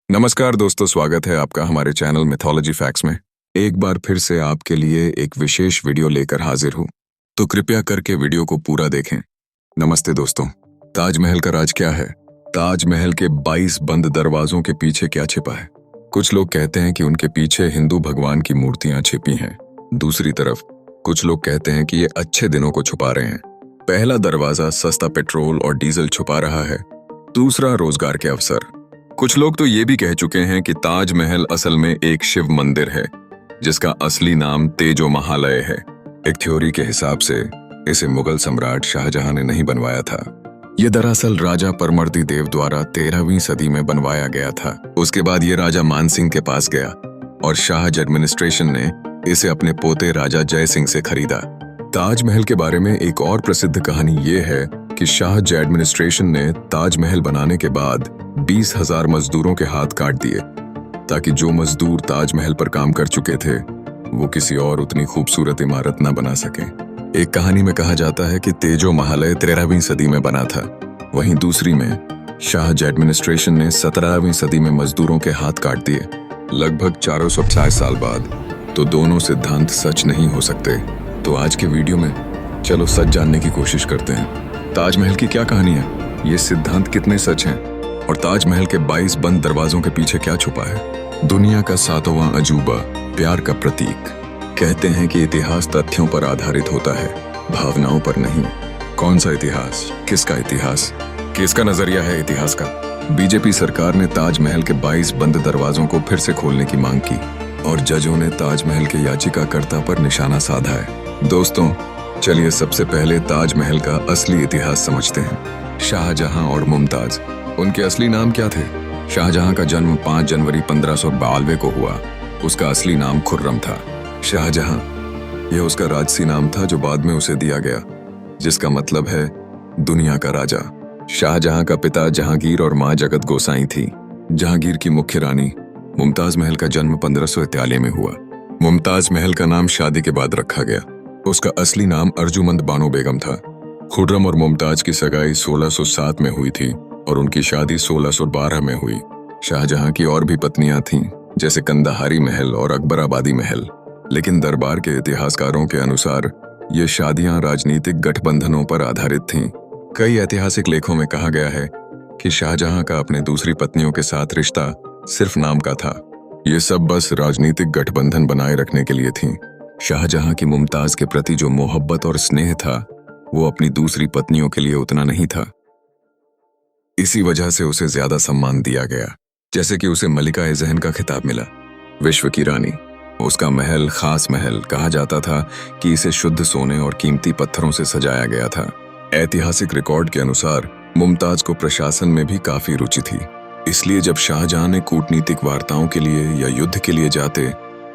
नमस्कार दोस्तों, स्वागत है आपका हमारे चैनल मिथोलॉजी फैक्ट्स में। एक बार फिर से आपके लिए एक विशेष वीडियो लेकर हाजिर हूँ, तो कृपया करके वीडियो को पूरा देखें। नमस्ते दोस्तों, ताजमहल का राज क्या है? ताजमहल के 22 बंद दरवाजों के पीछे क्या छिपा है? कुछ लोग कहते हैं कि उनके पीछे हिंदू भगवान की मूर्तियां छिपी हैं। दूसरी तरफ कुछ लोग कहते हैं कि ये अच्छे दिनों को छुपा रहे हैं। पहला दरवाजा सस्ता पेट्रोल और डीजल छुपा रहा है, दूसरा रोजगार के अवसर। कुछ लोग तो ये भी कह चुके हैं कि ताजमहल असल में एक शिव मंदिर है जिसका असली नाम तेजो महालय है। एक थ्योरी के हिसाब से इसे मुगल सम्राट शाहजहां ने नहीं बनवाया था। ये दरअसल राजा परमर्दी देव द्वारा 13वीं सदी में बनवाया गया था। उसके बाद ये राजा मानसिंह के पास गया और शाह एडमिनिस्ट्रेशन ने इसे अपने पोते राजा जय सिंह से खरीदा। ताजमहल के बारे में एक और प्रसिद्ध कहानी ये है कि शाह एडमिनिस्ट्रेशन ने ताजमहल बनाने के बाद 20,000 मजदूरों के हाथ काट दिए ताकि जो मजदूर ताजमहल पर काम कर चुके थे वो किसी और उतनी खूबसूरत इमारत न बना सके। एक कहानी में कहा जाता है कि तेजो महालय 13वीं सदी में बना था, वहीं दूसरी में शाह एडमिनिस्ट्रेशन ने 17वीं सदी में मजदूरों के हाथ काट दिए। लगभग 450 साल बाद तो दोनों सिद्धांत सच नहीं हो सकते। तो आज के वीडियो में चलो सच जानने की कोशिश करते हैं। ताजमहल की क्या कहानी है, ये सिद्धांत कितने सच हैं, और ताजमहल के 22 बंद दरवाजों के पीछे क्या छुपा है? दुनिया का 7वां अजूबा, प्यार का प्रतीक। कहते हैं कि इतिहास तथ्यों पर आधारित होता है, भावनाओं पर नहीं। कौन सा इतिहास? किसका इतिहास? किसका नजरिया है इतिहास का? बीजेपी सरकार ने ताजमहल के 22 बंद दरवाजों को फिर से खोलने की मांग की और जजों ने ताजमहल के याचिकाकर्ता पर निशाना साधा है। दोस्तों, चलिए सबसे पहले ताजमहल का असली इतिहास समझते हैं। शाहजहां और मुमताज, उनके असली नाम क्या थे? शाहजहां का जन्म 5 जनवरी 1592 को हुआ। उसका असली नाम खुर्रम था। शाहजहां यह उसका राजसी नाम था जो बाद में उसे दिया गया, जिसका मतलब है दुनिया का राजा। शाहजहां का पिता जहांगीर और मां जगत गोसाई थी। जहांगीर की मुख्य रानी मुमताज महल का जन्म 1541 में हुआ। मुमताज महल का नाम शादी के बाद रखा गया। उसका असली नाम अर्जुमंद बानो बेगम था। खुर्रम और मुमताज की सगाई 1607 में हुई थी और उनकी शादी 1612 में हुई। शाहजहां की और भी पत्नियां थीं, जैसे कंदाहारी महल और अकबराबादी महल, लेकिन दरबार के इतिहासकारों के अनुसार ये शादियां राजनीतिक गठबंधनों पर आधारित थीं। कई ऐतिहासिक लेखों में कहा गया है कि शाहजहां का अपने दूसरी पत्नियों के साथ रिश्ता सिर्फ नाम का था। ये सब बस राजनीतिक गठबंधन बनाए रखने के लिए थीं। शाहजहां की मुमताज के प्रति जो मोहब्बत और स्नेह था वो अपनी दूसरी पत्नियों के लिए उतना नहीं था। इसी वजह से उसे ज्यादा सम्मान दिया गया, जैसे कि उसे मलिका-ए-ज़हन का खिताब मिला, विश्व की रानी। उसका महल खास महल कहा जाता था कि इसे शुद्ध सोने और कीमती पत्थरों से सजाया गया था। ऐतिहासिक रिकॉर्ड के अनुसार मुमताज को प्रशासन में भी काफी रुचि थी, इसलिए जब शाहजहां ने कूटनीतिक वार्ताओं के लिए या युद्ध के लिए जाते,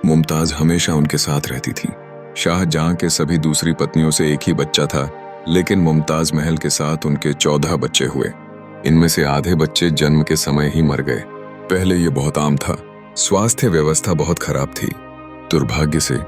मुमताज हमेशा उनके साथ रहती थी। शाहजहां के सभी दूसरी पत्नियों से एक ही बच्चा था, लेकिन मुमताज महल के साथ उनके 14 बच्चे हुए। इनमें से आधे बच्चे जन्म के समय ही मर गए। पहले ये बहुत आम था। स्वास्थ्य व्यवस्था बहुत खराब थी। दुर्भाग्य से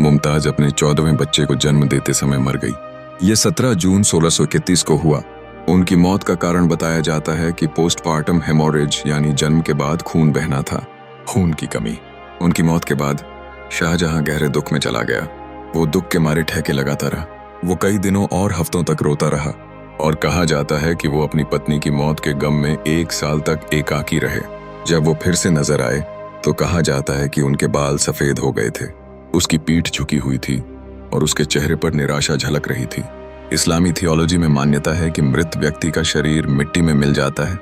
मुमताज अपने 14वें बच्चे को जन्म देते समय मर गई। ये 17 जून 1631 को हुआ। उनकी मौत का कारण बताया जाता है कि पोस्टपार्टम हेमोरेज, यानी जन्म के बाद खून बहना था, खून की कमी। उनकी मौत के बाद शाहजहां गहरे दुख में चला गया। वो दुख के मारे ठेके लगाता रहा। वो कई दिनों और हफ्तों तक रोता रहा और कहा जाता है कि वो अपनी पत्नी की मौत के गम में 1 साल तक एकाकी रहे। जब वो फिर से नजर आए तो कहा जाता है कि उनके बाल सफेद हो गए थे, उसकी पीठ झुकी हुई थी और उसके चेहरे पर निराशा झलक रही थी। इस्लामी थियोलॉजी में मान्यता है कि मृत व्यक्ति का शरीर मिट्टी में मिल जाता है,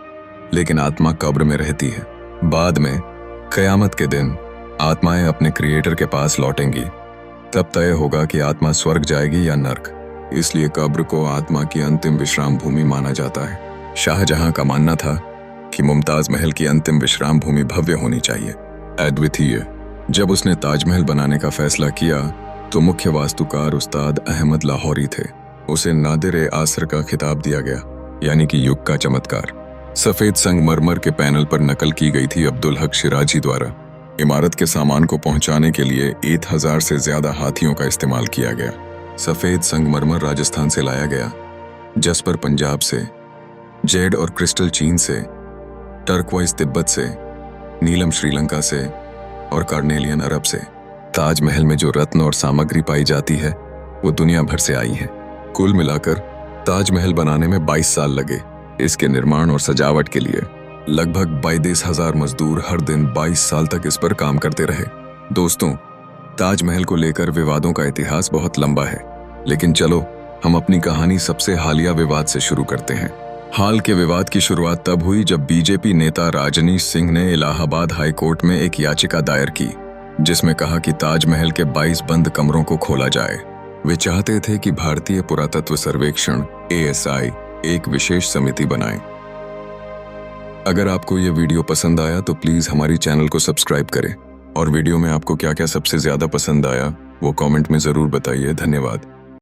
लेकिन आत्मा कब्र में रहती है। बाद में क़यामत के दिन आत्माएं अपने क्रिएटर के पास लौटेंगी। तब तय होगा कि आत्मा स्वर्ग जाएगी या नर्क। इसलिए कब्र को आत्मा की अंतिम विश्राम भूमि माना जाता है। शाहजहां का मानना था कि मुमताज महल की अंतिम विश्राम भूमि भव्य होनी चाहिए, अद्वितीय। जब उसने ताजमहल बनाने का फैसला किया तो मुख्य वास्तुकार उस्ताद अहमद लाहौरी थे। उसे नादिर-ए-आसर का खिताब दिया गया, यानी कि युग का चमत्कार। सफेद संगमरमर के पैनल पर नकल की गई थी अब्दुल हक शिराजी द्वारा। इमारत के सामान को पहुंचाने के लिए 1000 से ज्यादा हाथियों का इस्तेमाल किया गया। सफेद संगमरमर राजस्थान से लाया गया, जसपर पंजाब से, जेड और क्रिस्टल चीन से, टर्कवाइज तिब्बत से, नीलम श्रीलंका से और कार्नेलियन अरब से। ताजमहल में जो रत्न और सामग्री पाई जाती है वो दुनिया भर से आई है। कुल मिलाकर ताजमहल बनाने में 22 साल लगे। इसके निर्माण और सजावट के लिए लगभग 32,000 मजदूर हर दिन 22 साल तक इस पर काम करते रहे। दोस्तों, ताजमहल को लेकर विवादों का इतिहास बहुत लंबा है, लेकिन चलो हम अपनी कहानी सबसे हालिया विवाद से शुरू करते हैं। हाल के विवाद की शुरुआत तब हुई जब बीजेपी नेता राजनीश सिंह ने इलाहाबाद हाई कोर्ट में एक याचिका दायर की, जिसमें कहा कि ताजमहल के 22 बंद कमरों को खोला जाए। वे चाहते थे कि भारतीय पुरातत्व सर्वेक्षण ASI एक विशेष समिति बनाए। अगर आपको यह वीडियो पसंद आया तो प्लीज हमारी चैनल को सब्सक्राइब करें और वीडियो में आपको क्या क्या सबसे ज्यादा पसंद आया वो कमेंट में जरूर बताइए। धन्यवाद।